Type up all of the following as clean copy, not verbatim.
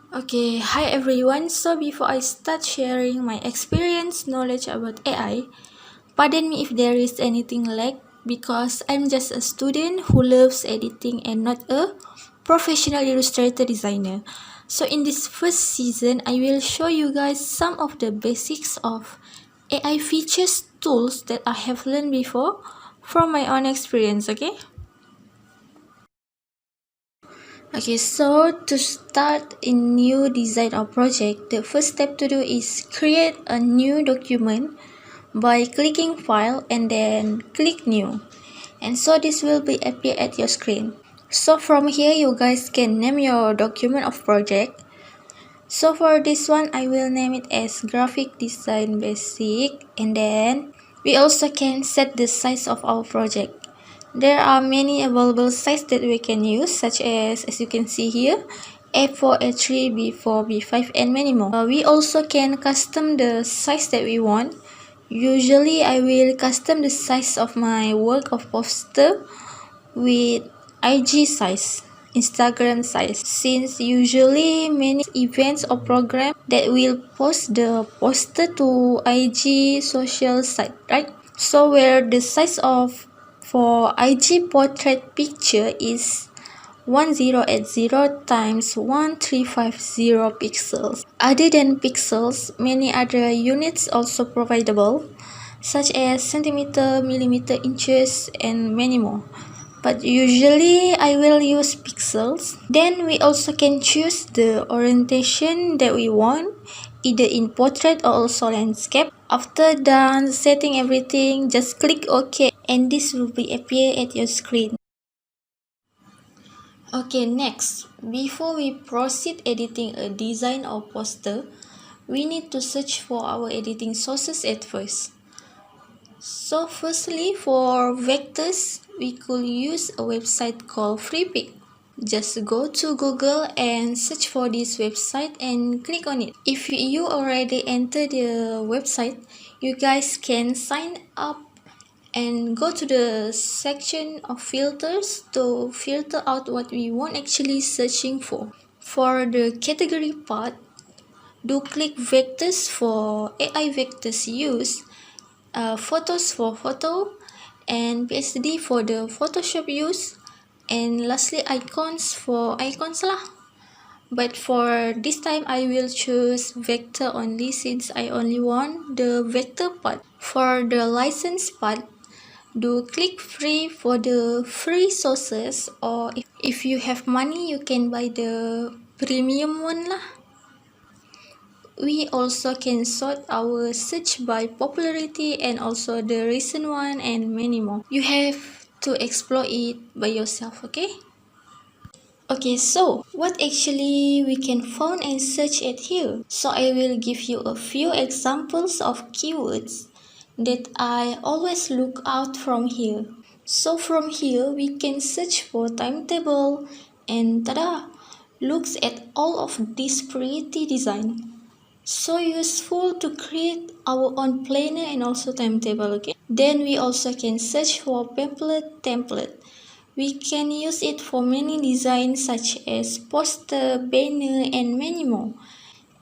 Okay, hi everyone. So before I start sharing my experience knowledge about AI, pardon me if there is anything like because I'm just a student who loves editing and not a professional illustrator designer. So in this first season, I will show you guys some of the basics of AI features tools that I have learned before from my own experience, okay? Okay, so to start a new design or project, the first step to do is create a new document by clicking file and then click new. And so this will be appear at your screen. So from here you guys can name your document of project. So for this one I will name it as graphic design basic, and then we also can set the size of our project. There are many available sizes that we can use, such as you can see here, A4, A3, B4, B5 and many more. We also can custom the size that we want. Usually I will custom the size of my work of poster with IG size, Instagram size, since usually many events or program that will post the poster to IG social site, right? So where the size of for IG portrait picture is 1080 times 1350 pixels. Other than pixels, many other units also providable, such as centimeter, millimeter, inches, and many more. But usually I will use pixels. Then we also can choose the orientation that we want, either in portrait or also landscape. After done setting everything, just click OK and this will be appear at your screen. Okay, next, before we proceed editing a design or poster, we need to search for our editing sources at first. So firstly, for vectors, we could use a website called FreePic. Just go to Google and search for this website and click on it. If you already entered the website, you guys can sign up and go to the section of filters to filter out what we want actually searching for. For the category part, do click vectors for AI vectors use, photos for photo, and PSD for the Photoshop use, and lastly icons for icons lah. But for this time I will choose vector only since I only want the vector part. For the license part, do click free for the free sources, or if you have money you can buy the premium one lah. We also can sort our search by popularity and also the recent one and many more. You have to explore it by yourself, okay? Okay, so what actually we can find and search at here? So I will give you a few examples of keywords that I always look out from here. So from here we can search for timetable, and tada! Looks at all of this pretty design. So useful to create our own planner and also timetable, okay? Then we also can search for pamphlet template. We can use it for many designs such as poster, banner and many more.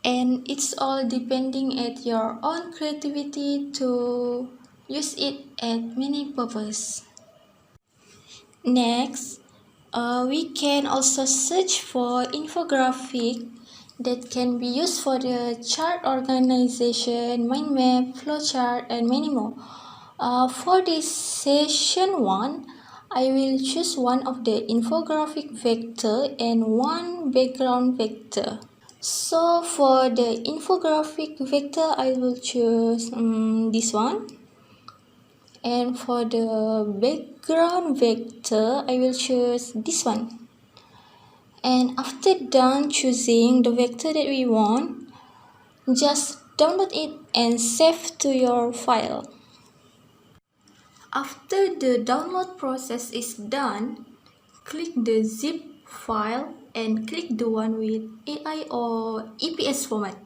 And it's all depending at your own creativity to use it at many purpose. Next, we can also search for infographic that can be used for the chart organization, mind map, flowchart, and many more. For this session 1, I will choose one of the infographic vector and one background vector. So for the infographic vector, I will choose this one. And for the background vector, I will choose this one. And after done choosing the vector that we want, just download it and save to your file. After the download process is done, click the zip file and click the one with AI or EPS format.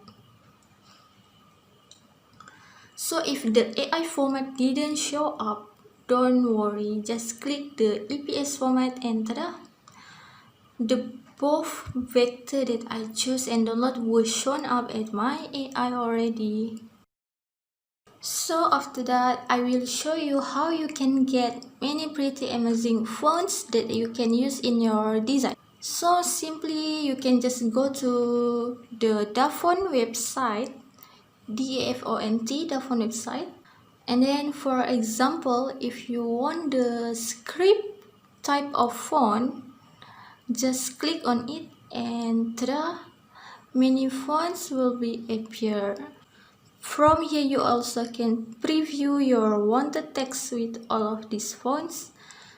So if the AI format didn't show up, don't worry, just click the EPS format and tada! The both vector that I choose and download were shown up at my AI already. So after that, I will show you how you can get many pretty amazing fonts that you can use in your design. So simply you can just go to the Dafont website, DAFONT, Dafont website. And then for example, if you want the script type of font, just click on it and tada, many fonts will be appear. From here you also can preview your wanted text with all of these fonts.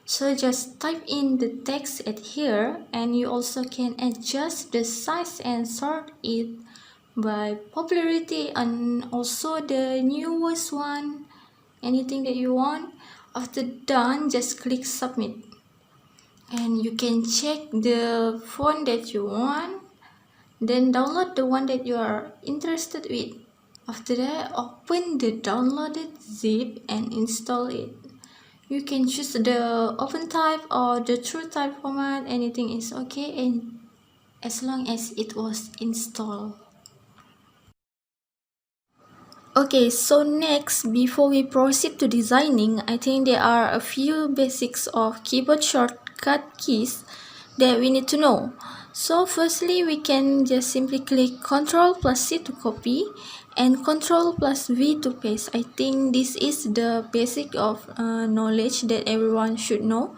So just type in the text at here, and you also can adjust the size and sort it by popularity and also the newest one, anything that you want. After done, just click submit, and you can check the font that you want, then download the one that you are interested with. After that, open the downloaded zip and install it. You can choose the open type or the true type format, anything is okay, and as long as it was installed. Okay, so next, before we proceed to designing, I think there are a few basics of keyboard shortcut keys that we need to know. So firstly, we can just simply click Ctrl plus C to copy and Ctrl plus V to paste. I think this is the basic of knowledge that everyone should know.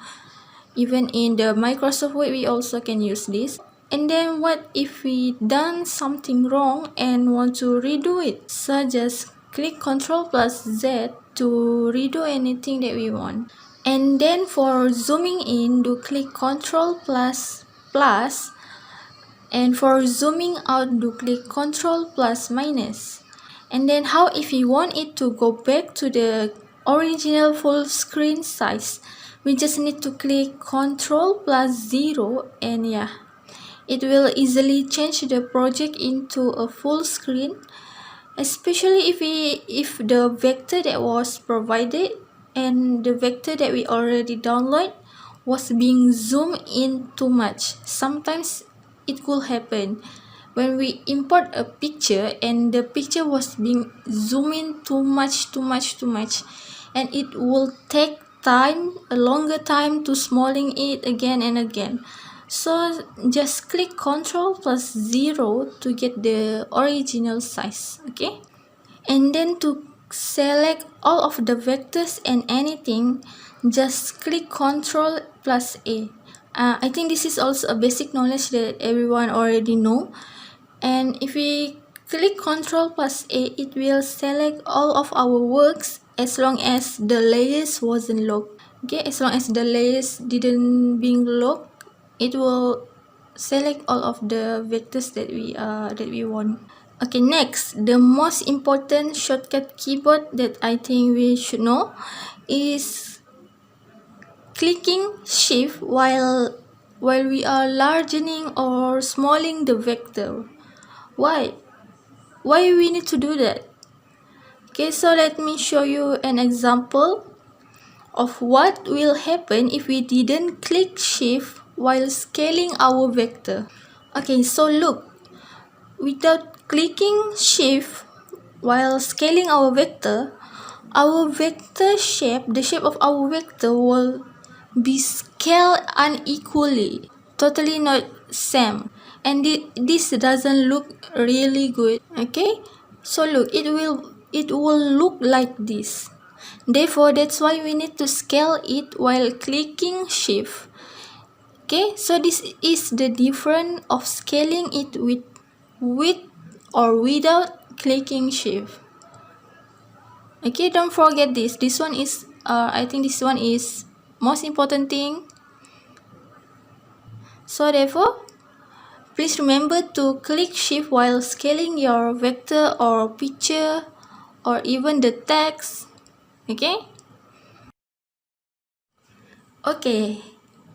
Even in the Microsoft Word, we also can use this. And then what if we done something wrong and want to redo it? So just click Ctrl plus Z to redo anything that we want. And then for zooming in, do click Ctrl plus plus. And for zooming out, do click Ctrl plus minus. And then how if you want it to go back to the original full screen size, we just need to click Ctrl plus 0, and yeah, it will easily change the project into a full screen, especially if the vector that was provided and the vector that we already download was being zoomed in too much. Sometimes it could happen when we import a picture and the picture was being zoomed in too much, and it will take time, a longer time to smalling it again and again. So just click Ctrl plus 0 to get the original size, okay? And then to select all of the vectors and anything, just click Ctrl plus A. I think this is also a basic knowledge that everyone already know. And if we click Ctrl plus A, it will select all of our works as long as the layers wasn't locked. Okay, as long as the layers didn't being locked, it will select all of the vectors that we want. Okay, next, the most important shortcut keyboard that I think we should know is clicking Shift while we are largening or smalling the vector. Why we need to do that? Okay, so let me show you an example of what will happen if we didn't click Shift while scaling our vector. Okay, so look, without clicking Shift while scaling our vector shape, the shape of our vector will be scaled unequally, totally not same, and this doesn't look really good. Okay, so look, it will look like this. Therefore, that's why we need to scale it while clicking Shift. Okay, so this is the difference of scaling it with or without clicking Shift. Okay, don't forget this. This one is I think this one is most important thing. So therefore, please remember to click Shift while scaling your vector or picture or even the text. Okay? Okay,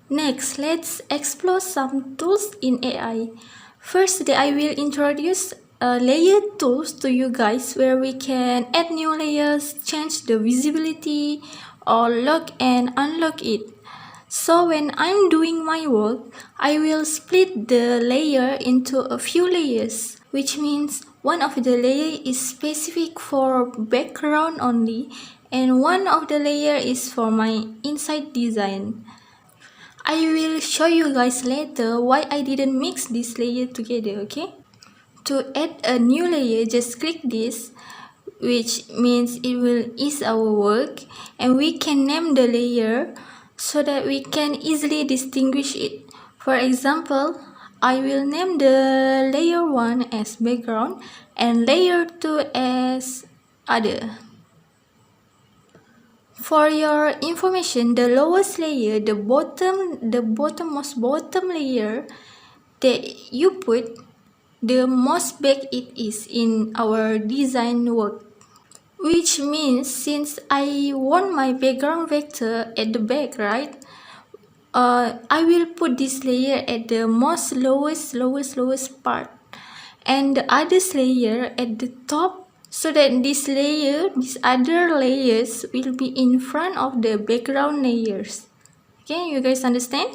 next let's explore some tools in AI. First, I will introduce layer tools to you guys where we can add new layers, change the visibility, or lock and unlock it. So when I'm doing my work, I will split the layer into a few layers, which means one of the layer is specific for background only and one of the layer is for my inside design. I will show you guys later why I didn't mix this layer together, okay? To add a new layer, just click this, which means it will ease our work, and we can name the layer so that we can easily distinguish it. For example, I will name the layer 1 as background and layer 2 as other. For your information, the lowest layer, the bottommost bottom layer that you put, the most back it is in our design work. Which means since I want my background vector at the back, right? I will put this layer at the most lowest part, and the other layer at the top, so that this layer, these other layers will be in front of the background layers. Okay, you guys understand?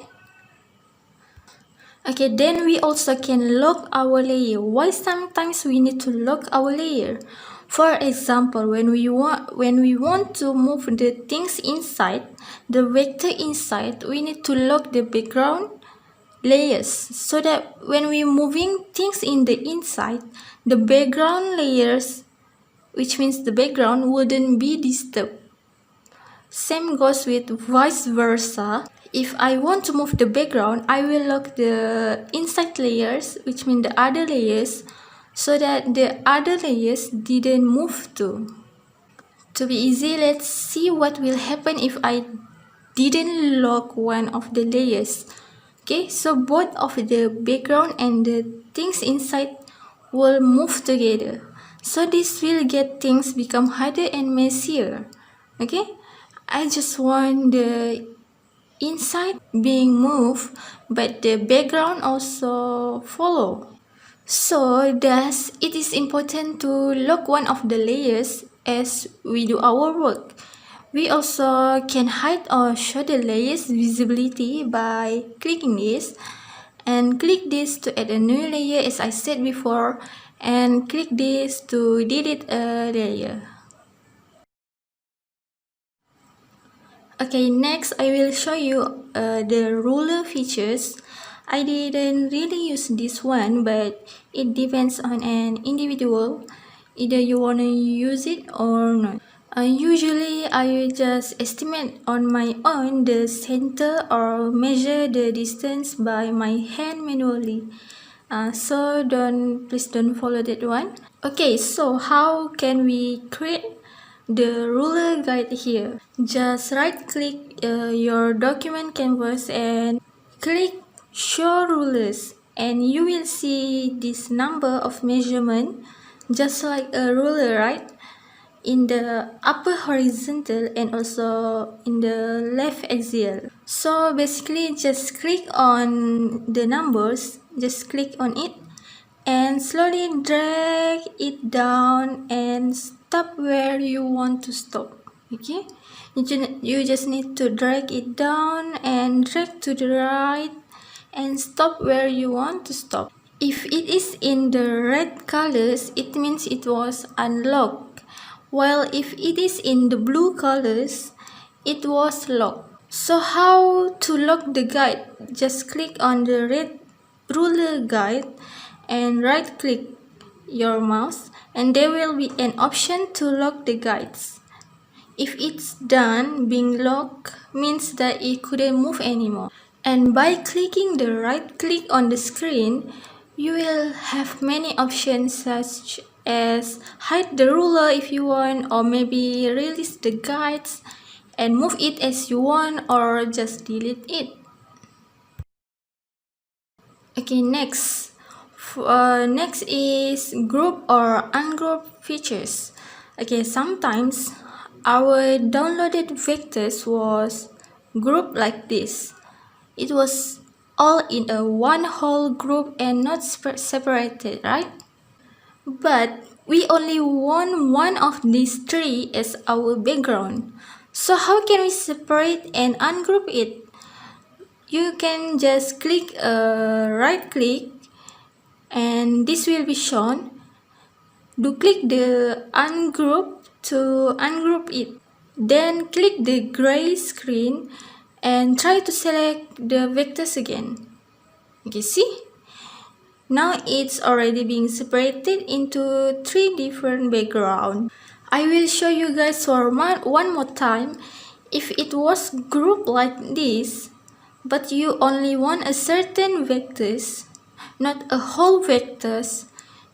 Okay, then we also can lock our layer. Why sometimes we need to lock our layer? For example, when we want to move the things inside, the vector inside, we need to lock the background layers so that when we moving things in the inside, the background layers, which means the background, wouldn't be disturbed. Same goes with vice versa. If I want to move the background, I will lock the inside layers, which means the other layers, so that the other layers didn't move too. To be easy, let's see what will happen if I didn't lock one of the layers. Okay, so both of the background and the things inside will move together. So this will get things become harder and messier. Okay, I just want the inside being moved, but the background also follow. So thus it is important to lock one of the layers as we do our work. We also can hide or show the layers visibility by clicking this, and click this to add a new layer as I said before, and click this to delete a layer. Okay, next I will show you the ruler features. I didn't really use this one, but it depends on an individual. Either you want to use it or not. Usually I will just estimate on my own the center or measure the distance by my hand manually. So please don't follow that one. Okay, so how can we create the ruler guide here? Just right click your document canvas and click show rulers, and you will see this number of measurement just like a ruler, right? In the upper horizontal and also in the left axial. So basically just click on the numbers, just click on it and slowly drag it down and stop where you want to stop. Okay, you just need to drag it down and drag to the right and stop where you want to stop. If it is in the red colors, it means it was unlocked, while if it is in the blue colors, it was locked. So how to lock the guide? Just click on the red ruler guide and right click your mouse, and there will be an option to lock the guides. If it's done being locked, means that it couldn't move anymore. And by clicking the right click on the screen, you will have many options such as hide the ruler if you want, or maybe release the guides and move it as you want, or just delete it. Okay, next is group or ungroup features. Okay, sometimes our downloaded vectors was grouped like this. It was all in a one whole group and not separated, right? But we only want one of these three as our background. So how can we separate and ungroup it? you can just click right click and this will be shown. Do click the ungroup to ungroup it. Then click the gray screen and try to select the vectors again. Okay, see? Now it's already being separated into 3 different backgrounds. I will show you guys for one more time. If it was grouped like this, but you only want a certain vectors, not a whole vectors,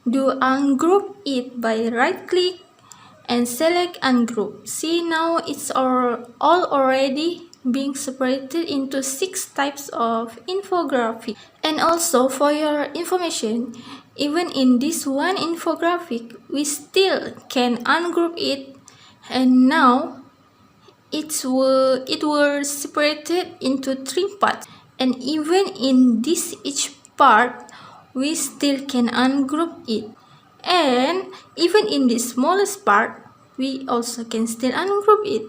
do ungroup it by right click and select ungroup. See, now it's all already being separated into 6 types of infographic. And also for your information, even in this one infographic, we still can ungroup it, and now it were separated into 3 parts. And even in this each part, we still can ungroup it. And even in the smallest part, we also can still ungroup it.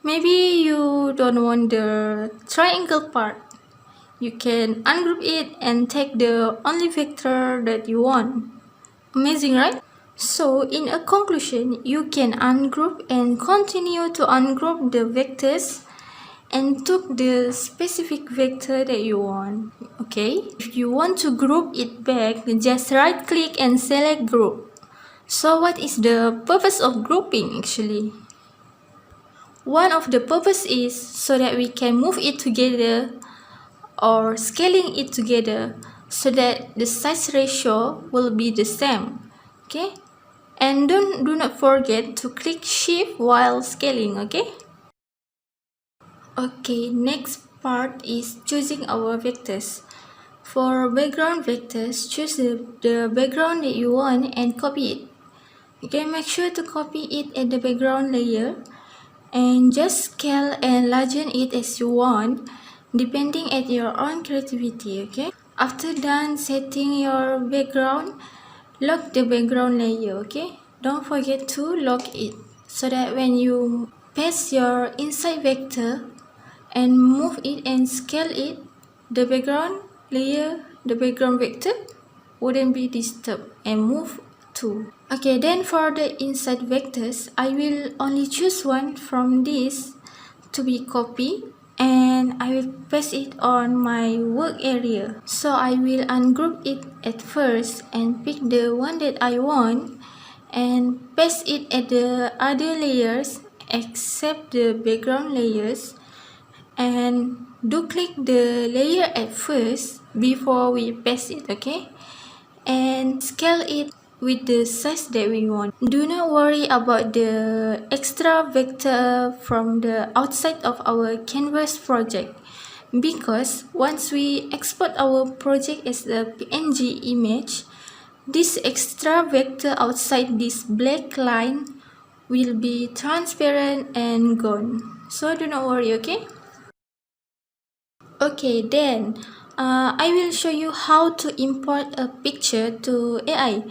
Maybe you don't want the triangle part. You can ungroup it and take the only vector that you want. Amazing, right? So in a conclusion, you can ungroup and continue to ungroup the vectors and took the specific vector that you want. Okay, if you want to group it back, just right click and select group. So what is the purpose of grouping actually? One of the purpose is so that we can move it together or scaling it together so that the size ratio will be the same. Okay, and do not forget to click shift while scaling. Okay, next part is choosing our vectors. For background vectors, choose the background that you want and copy it. Okay, make sure to copy it at the background layer and just scale and largen it as you want, depending at your own creativity. Okay, after done setting your background, lock the background layer. Okay, don't forget to lock it so that when you paste your inside vector and move it and scale it, the background layer, the background vector wouldn't be disturbed and move too. Okay, then for the inside vectors, I will only choose one from this to be copied and I will paste it on my work area. So I will ungroup it at first and pick the one that I want and paste it at the other layers except the background layers, and do click the layer at first before we paste it. Okay, and scale it with the size that we want. Do not worry about the extra vector from the outside of our canvas project, because once we export our project as a PNG image, this extra vector outside this black line will be transparent and gone. So do not worry. Okay, then I will show you how to import a picture to AI.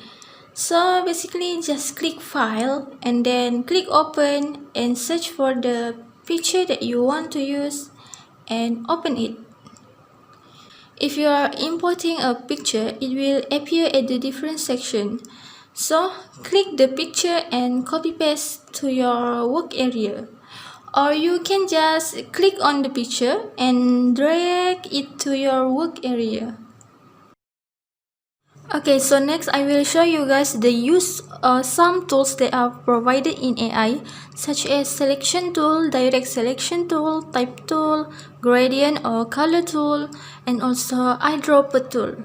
So basically just click file and then click open and search for the picture that you want to use and open it. If you are importing a picture, it will appear at the different section. So click the picture and copy paste to your work area. Or you can just click on the picture and drag it to your work area. Okay, so next I will show you guys the use some tools that are provided in AI, such as selection tool, direct selection tool, type tool, gradient or color tool, and also eyedropper tool.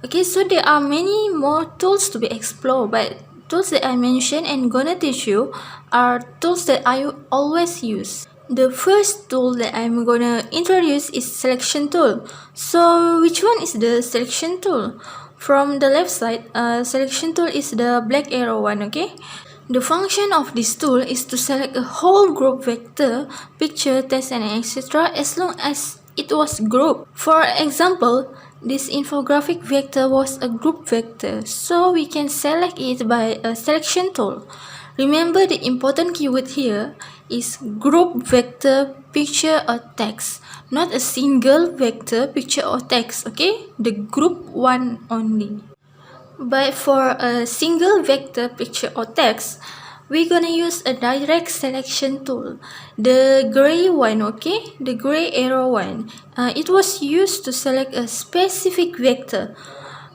Okay, so there are many more tools to be explored, but tools that I mentioned and gonna teach you are tools that I always use. The first tool that I'm gonna introduce is selection tool. So which one is the selection tool? From the left side, selection tool is the black arrow one. Okay, the function of this tool is to select a whole group vector, picture, text, and etc. as long as it was grouped. For example, this infographic vector was a group vector, so we can select it by a selection tool. Remember, the important keyword here is group vector, picture, or text. not a single vector, picture or text, okay? The group one only. But for a single vector, picture or text, we're gonna use a direct selection tool, the gray one, okay? The gray arrow one. It was used to select a specific vector,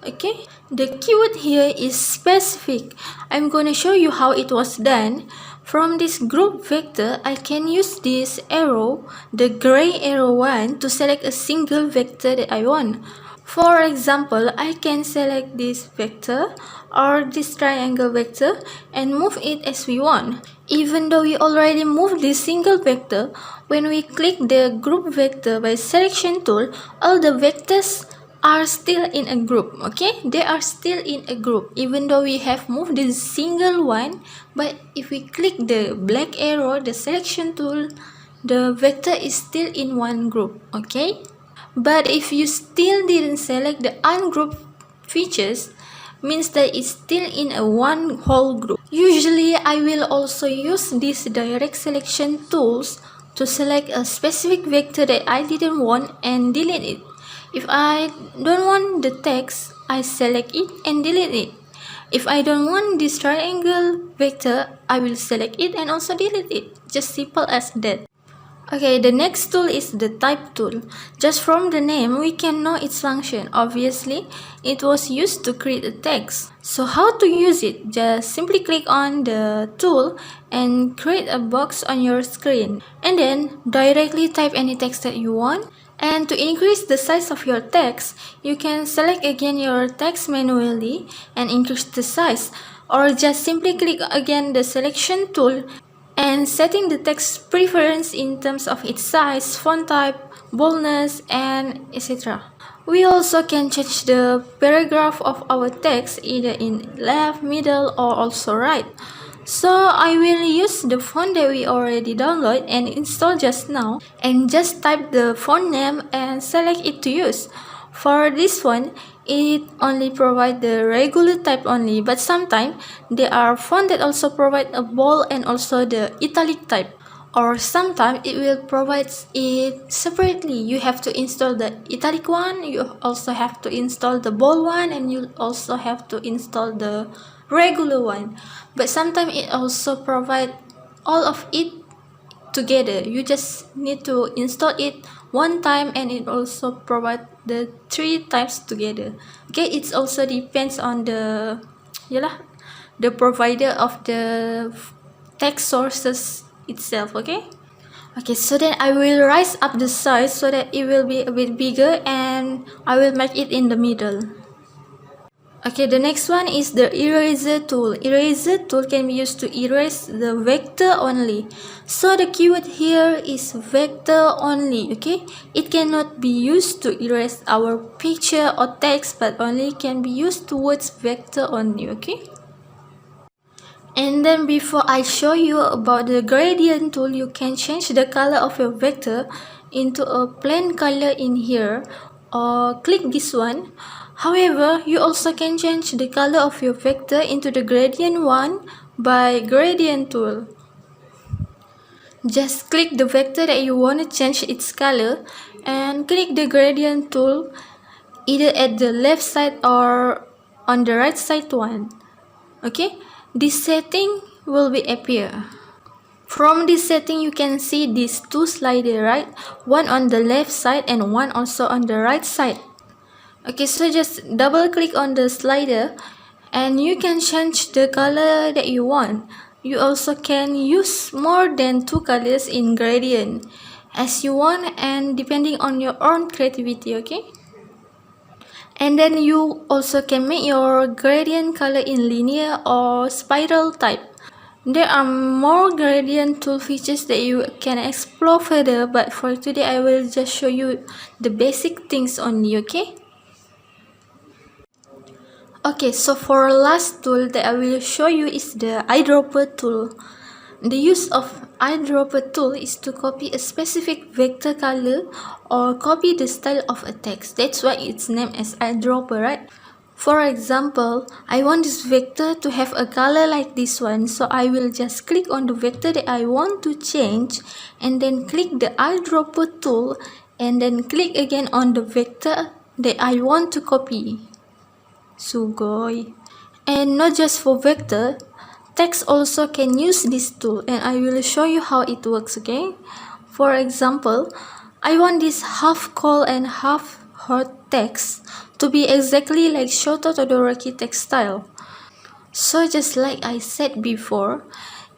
okay? The keyword here is specific. I'm gonna show you how it was done. From this group vector, I can use this arrow, the gray arrow one, to select a single vector that I want. For example, I can select this vector or this triangle vector and move it as we want. Even though we already moved this single vector, when we click the group vector by selection tool, all the vectors are still in a group, okay? They are still in a group even though we have moved this single one. But if we click the black arrow, the selection tool, the vector is still in one group, okay? But if you still didn't select the ungrouped features, means that it's still in a one whole group. Usually I will also use these direct selection tools to select a specific vector that I didn't want and delete it. If I don't want the text, I select it and delete it. If I don't want this triangle vector, I will select it and also delete it. Just simple as that. Okay, the next tool is the type tool. Just from the name, we can know its function. Obviously, it was used to create a text. So how to use it? Just simply click on the tool and create a box on your screen. And then directly type any text that you want. And to increase the size of your text, you can select again your text manually and increase the size. Or just simply click again the selection tool and setting the text preference in terms of its size, font type, boldness, and etc. We also can change the paragraph of our text either in left, middle, or also right. So I will use the font that we already downloaded and installed just now and just type the font name and select it to use. For this one, it only provides the regular type only, but sometimes there are fonts that also provide a bold and also the italic type. Or sometimes it will provide it separately. You have to install the italic one, you also have to install the bold one, and you also have to install the regular one. But sometimes it also provides all of it together. You just need to install it one time and it also provides the 3 types together. Okay, it also depends on the the provider of the text sources itself. Okay, so then I will raise up the size so that it will be a bit bigger and I will make it in the middle. Okay, the next one is the eraser tool. Eraser tool can be used to erase the vector only. So the keyword here is vector only, okay? It cannot be used to erase our picture or text, but only can be used towards vector only, okay? And then before I show you about the gradient tool, you can change the color of your vector into a plain color in here or click this one. However, you also can change the color of your vector into the gradient one by gradient tool. Just click the vector that you want to change its color and click the gradient tool either at the left side or on the right side one. Okay, this setting will be appear. From this setting, you can see these 2 sliders, right? One on the left side and one also on the right side. Okay, so just double click on the slider and you can change the color that you want. You also can use more than 2 colors in gradient as you want and depending on your own creativity, okay? And then you also can make your gradient color in linear or spiral type. There are more gradient tool features that you can explore further, but for today I will just show you the basic things only, okay? Okay, so for last tool that I will show you is the eyedropper tool. The use of eyedropper tool is to copy a specific vector color or copy the style of a text. That's why it's named as eyedropper, right? For example, I want this vector to have a color like this one, so I will just click on the vector that I want to change and then click the eyedropper tool and then click again on the vector that I want to copy. Sugoi. And not just for vector, text also can use this tool, and I will show you how it works, okay? For example, I want this half cold and half hot text to be exactly like Shoto Todoroki text style. So just like I said before,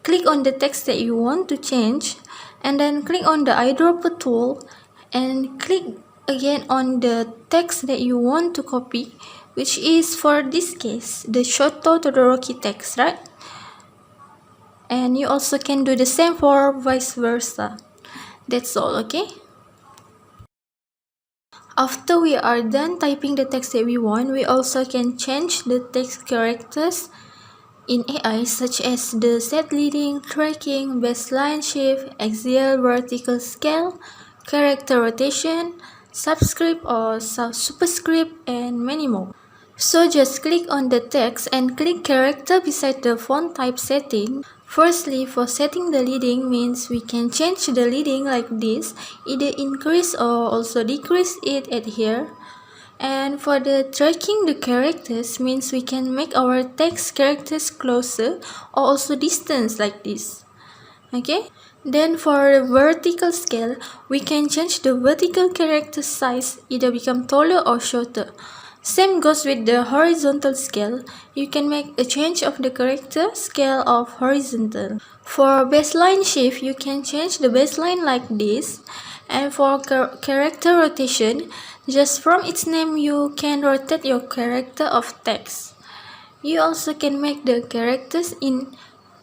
click on the text that you want to change, and then click on the eyedropper tool and click again on the text that you want to copy, which is for this case the Shoto Todoroki text, right? And you also can do the same for vice versa. That's all, okay? After we are done typing the text that we want, we also can change the text characters in AI, such as the set leading, tracking, baseline shift, axial vertical scale, character rotation, subscript or superscript, and many more. So just click on the text and click character beside the font type setting. Firstly, for setting the leading means we can change the leading like this, either increase or also decrease it at here. And for the tracking the characters means we can make our text characters closer or also distance like this. Okay? Then for the vertical scale, we can change the vertical character size, either become taller or shorter. Same goes with the horizontal scale. You can make a change of the character scale of horizontal. For baseline shift, you can change the baseline like this. And for character rotation, just from its name you can rotate your character of text. You also can make the characters in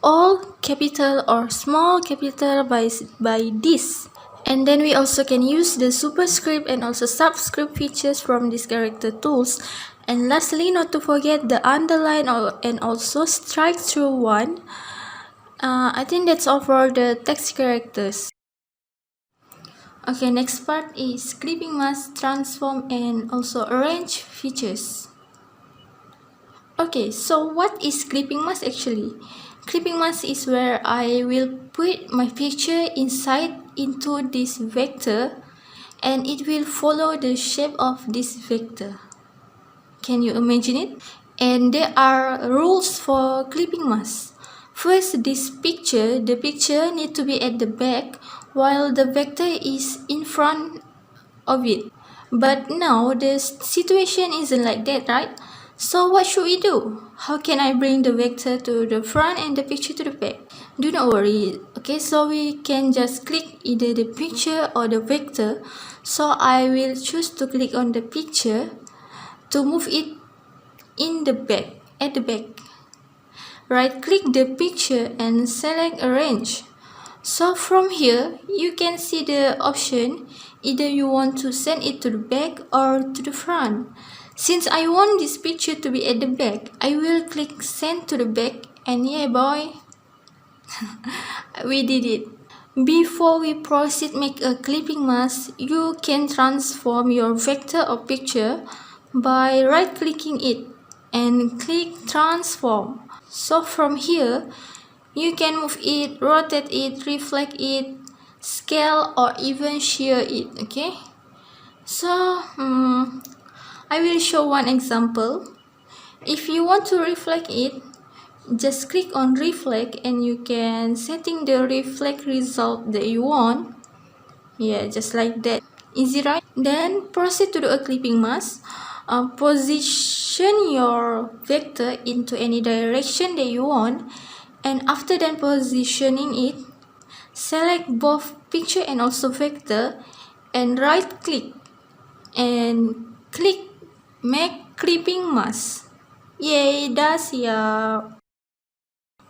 all capital or small capital by this. And then we also can use the superscript and also subscript features from these character tools. And lastly, not to forget the underline and also strike through one. I think that's all for the text characters. Okay, next part is clipping mask, transform, and also arrange features. Okay, so what is clipping mask actually? Clipping mask is where I will put my picture inside into this vector and it will follow the shape of this vector. Can you imagine it? And there are rules for clipping mask. First, the picture need to be at the back while the vector is in front of it. But now the situation isn't like that, right? So what should we do? How can I bring the vector to the front and the picture to the back? Do not worry. Okay, so we can just click either the picture or the vector. So I will choose to click on the picture to move it in the back, at the back. Right click the picture and select arrange. So from here you can see the option, either you want to send it to the back or to the front. Since I want this picture to be at the back, I will click send to the back, and yeah boy, we did it. Before we proceed make a clipping mask, you can transform your vector or picture by right clicking it and click transform. So from here you can move it, rotate it, reflect it, scale, or even shear it. Okay, so I will show one example. If you want to reflect it, just click on reflect and you can setting the reflect result that you want. Yeah, just like that. Easy, right? Then proceed to do a clipping mask. Position your vector into any direction that you want, and after then positioning it, select both picture and also vector and right click and click make clipping mask. Yay, that's ya.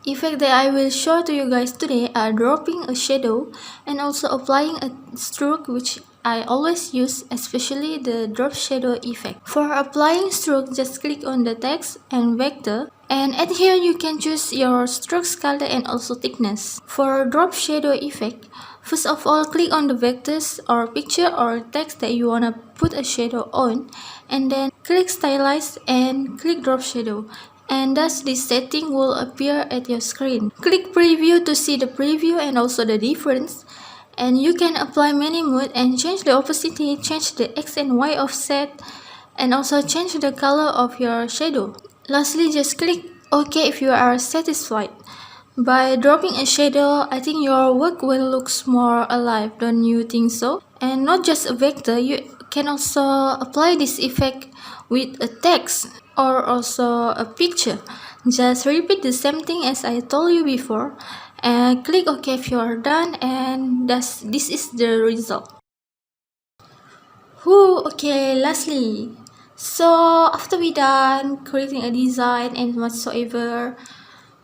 Effect that I will show to you guys today are dropping a shadow and also applying a stroke, which I always use, especially the drop shadow effect. For applying stroke, just click on the text and vector, and at here you can choose your stroke color and also thickness. For drop shadow effect, first of all click on the vectors or picture or text that you wanna put a shadow on, and then click stylize and click drop shadow. And thus this setting will appear at your screen. Click preview to see the preview and also the difference. And you can apply many mode and change the opacity, change the X and Y offset, and also change the color of your shadow. Lastly, just click OK if you are satisfied. By dropping a shadow, I think your work will look more alive, don't you think so? And not just a vector, you can also apply this effect with a text or also a picture. Just repeat the same thing as I told you before and click OK if you are done, and this is the result. Okay, lastly, so after we done creating a design and whatsoever,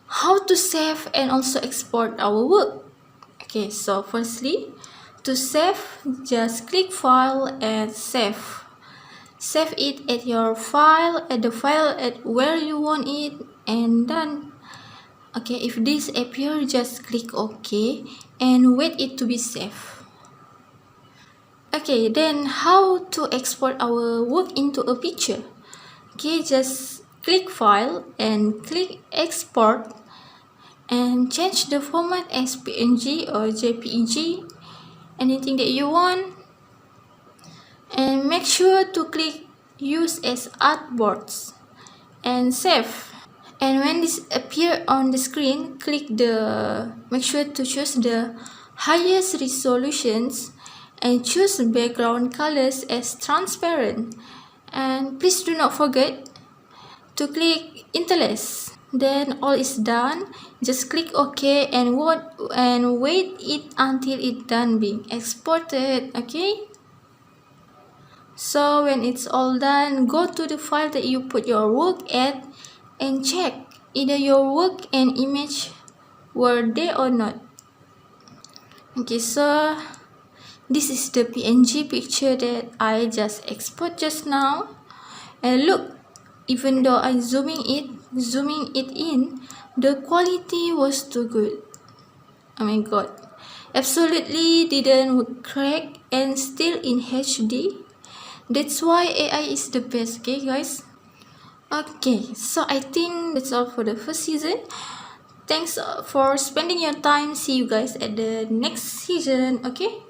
how to save and also export our work? Okay, so firstly, to save, just click file and save. Save it at your file, at the file at where you want it, and done. Okay, if this appear, just click OK and wait it to be saved. Okay, then how to export our work into a picture? Okay, just click file and click export and change the format as PNG or JPEG, anything that you want, and make sure to click use as artboards and save. And when this appear on the screen, make sure to choose the highest resolutions and choose background colors as transparent, and please do not forget to click interlace. Then all is done, just click OK and wait it until it done being exported. Okay, so when it's all done, go to the file that you put your work at and check either your work and image were there or not. Okay, so this is the PNG picture that I just export just now, and look, even though I zooming it in, the quality was too good. Oh my god, absolutely didn't crack and still in HD. That's why AI is the best. Okay guys, okay, so I think that's all for the first season. Thanks for spending your time. See you guys at the next season. Okay.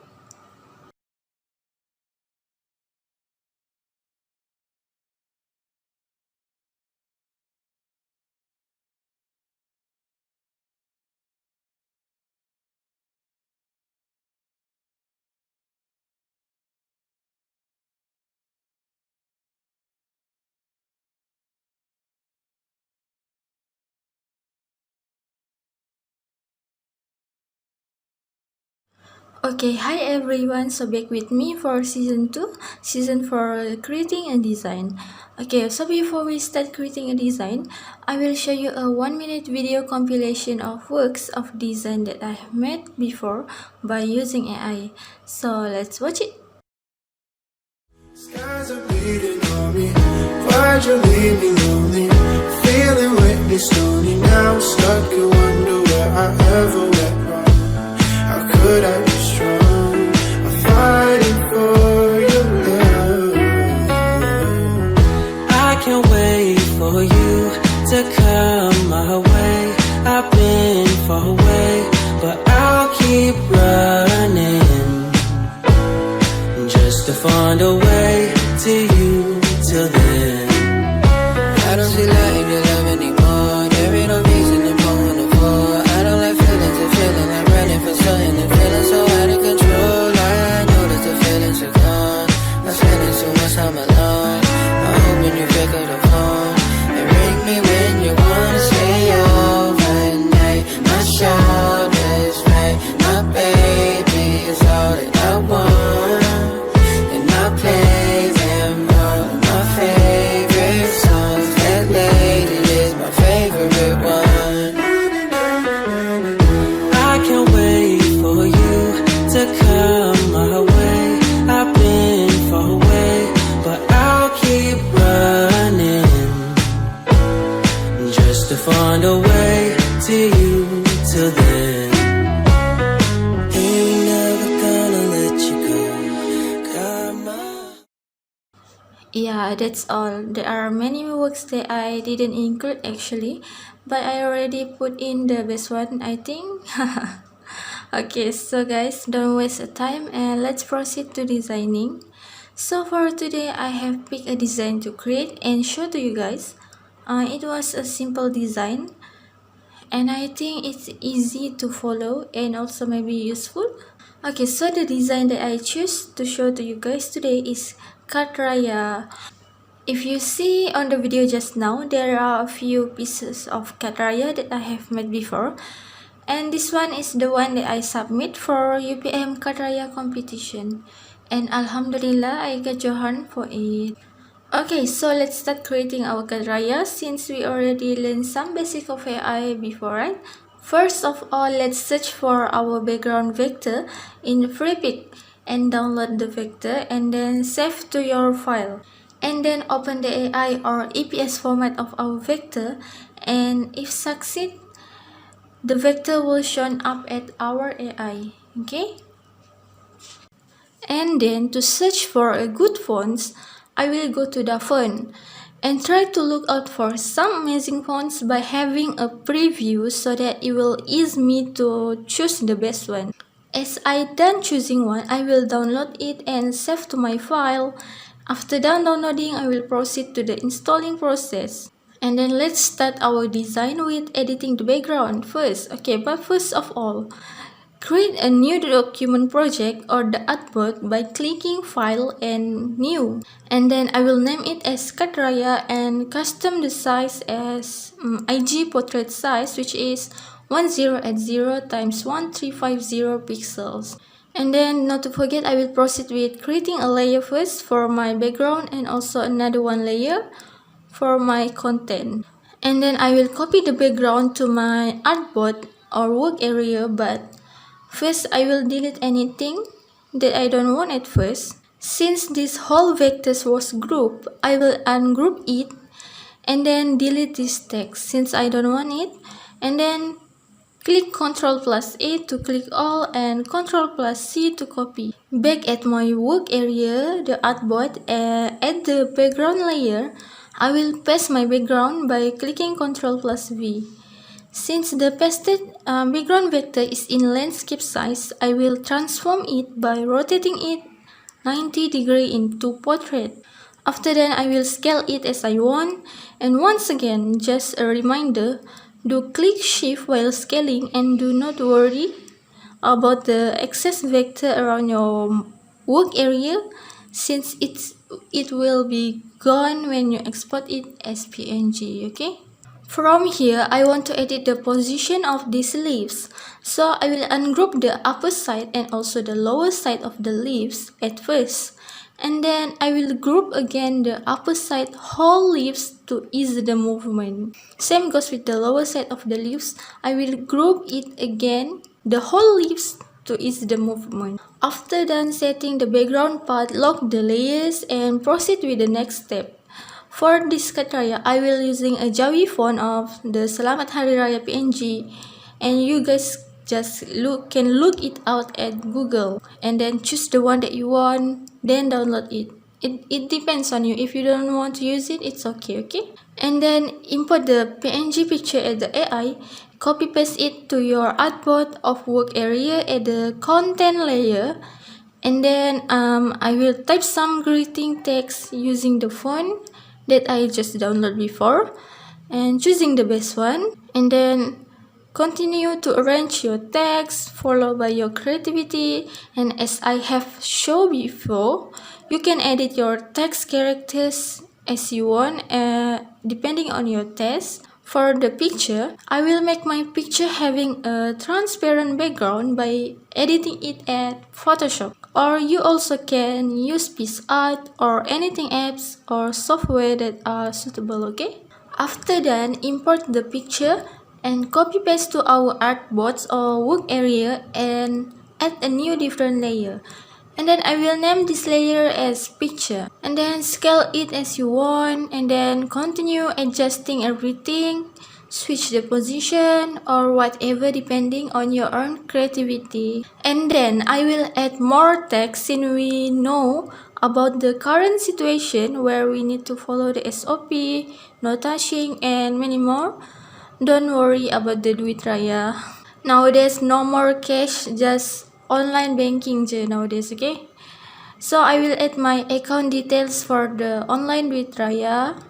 Okay, hi everyone, so back with me for season 2, season for creating a design. Okay, so before we start creating a design, I will show you a 1-minute video compilation of works of design that I have made before by using AI. So let's watch it. Skies are bleeding on me. Why'd you leave me lonely? Feeling wetly stony. Now I'm stuck and wonder where I ever went wrong. How could I be strong? I'm fighting for your love. I can't wait for you to come my way. I've been far away, but I'll keep running just to find a way to you till then. I don't feel like your love anymore. There ain't no reason to go on the floor. I don't like feelings and feeling like running for something and feeling so out of control. I know that the feelings are gone. I'm spending so much time alone. I'm hoping you pick up the phone and ring me when you wanna stay overnight. My shoulders right, my baby is all that I want. Play them all my favorite songs. That lady is my favorite one. I can't wait for you to come my way. I've been far away, but I'll keep running just to find a way to you till then. Ain't never gonna let you go. Yeah, that's all. There are many works that I didn't include actually, but I already put in the best one, I think. Okay, so guys, don't waste time and let's proceed to designing. So for today, I have picked a design to create and show to you guys. It was a simple design and I think it's easy to follow and also maybe useful. Okay, so the design that I choose to show to you guys today is Katraya. If you see on the video just now, there are a few pieces of Katraya that I have made before. And this one is the one that I submit for UPM Katraya competition. And Alhamdulillah, I got your hand for it. Okay, so let's start creating our Katraya since we already learned some basic of AI before, right? First of all, let's search for our background vector in FreePic and download the vector and then save to your file. And then open the AI or EPS format of our vector, and if succeed, the vector will show up at our AI. Okay? And then to search for a good fonts, I will go to the font and try to look out for some amazing fonts by having a preview so that it will ease me to choose the best one. As I done choosing one, I will download it and save to my file. After done downloading, I will proceed to the installing process. And then let's start our design with editing the background first. Okay, but first of all, create a new document project or the artboard by clicking File and New. And then I will name it as Katraya and custom the size as IG portrait size, which is 1080 times 1350 pixels. And then not to forget, I will proceed with creating a layer first for my background and also another one layer for my content. And then I will copy the background to my artboard or work area, but first I will delete anything that I don't want at first. Since this whole vectors was grouped, I will ungroup it and then delete this text since I don't want it, and then click Ctrl plus A to click all and Ctrl plus C to copy. Back at my work area, the artboard, at the background layer, I will paste my background by clicking Ctrl plus V. Since the pasted background vector is in landscape size, I will transform it by rotating it 90 degrees into portrait. After that, I will scale it as I want. And once again, just a reminder, do click shift while scaling and do not worry about the excess vector around your work area since it will be gone when you export it as PNG, okay? From here, I want to edit the position of these leaves. So I will ungroup the upper side and also the lower side of the leaves at first. And then I will group again the upper side whole leaves to ease the movement. Same goes with the lower side of the leaves. I will group it again, the whole leaves, to ease the movement. After done setting the background part, lock the layers and proceed with the next step. For this Katraya, I will using a Jawi font of the Selamat Hari Raya PNG, and you guys just can look it out at Google and then choose the one that you want, then download it. It depends on you. If you don't want to use it, it's okay. And then import the PNG picture at the AI, copy paste it to your artboard of work area at the content layer. And then I will type some greeting text using the font that I just downloaded before and choosing the best one, and then continue to arrange your text followed by your creativity. And as I have shown before, you can edit your text characters as you want depending on your taste. For the picture, I will make my picture having a transparent background by editing it at Photoshop. Or you also can use PixArt or anything apps or software that are suitable, okay? After that, import the picture and copy paste to our artboards or work area and add a new different layer. And then I will name this layer as picture. And then scale it as you want and then continue adjusting everything. Switch the position or whatever depending on your own creativity. And then I will add more text since we know about the current situation where we need to follow the SOP, no touching, and many more. Don't worry about the Duit Raya. Nowadays, no more cash, just online banking je nowadays, okay? So I will add my account details for the online Duit Raya.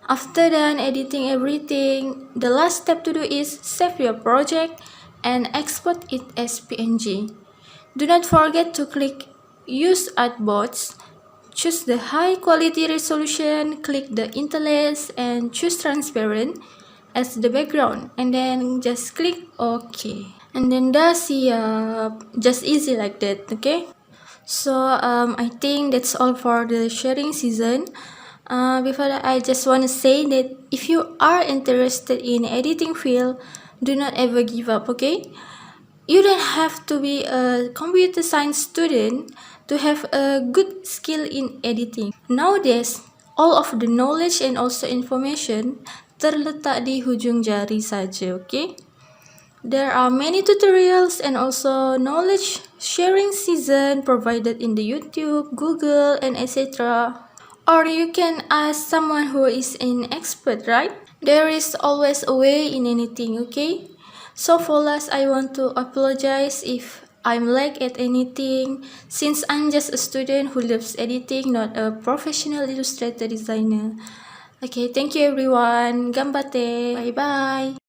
After done editing everything, the last step to do is save your project and export it as PNG. Do not forget to click Use Artboards. Choose the high quality resolution, click the interlace and choose transparent as the background, and then just click OK. And then that's just easy like that, okay? So I think that's all for the sharing season. Before that, I just want to say that if you are interested in editing field, do not ever give up, okay? You don't have to be a computer science student to have a good skill in editing. Nowadays, all of the knowledge and also information terletak di hujung jari saja, okay? There are many tutorials and also knowledge sharing season provided in the YouTube, Google, and etc. Or you can ask someone who is an expert, right? There is always a way in anything, okay? So for last, I want to apologize if I'm lack at anything, since I'm just a student who loves editing, not a professional illustrator designer. Okay, thank you everyone. Ganbatte. Bye bye.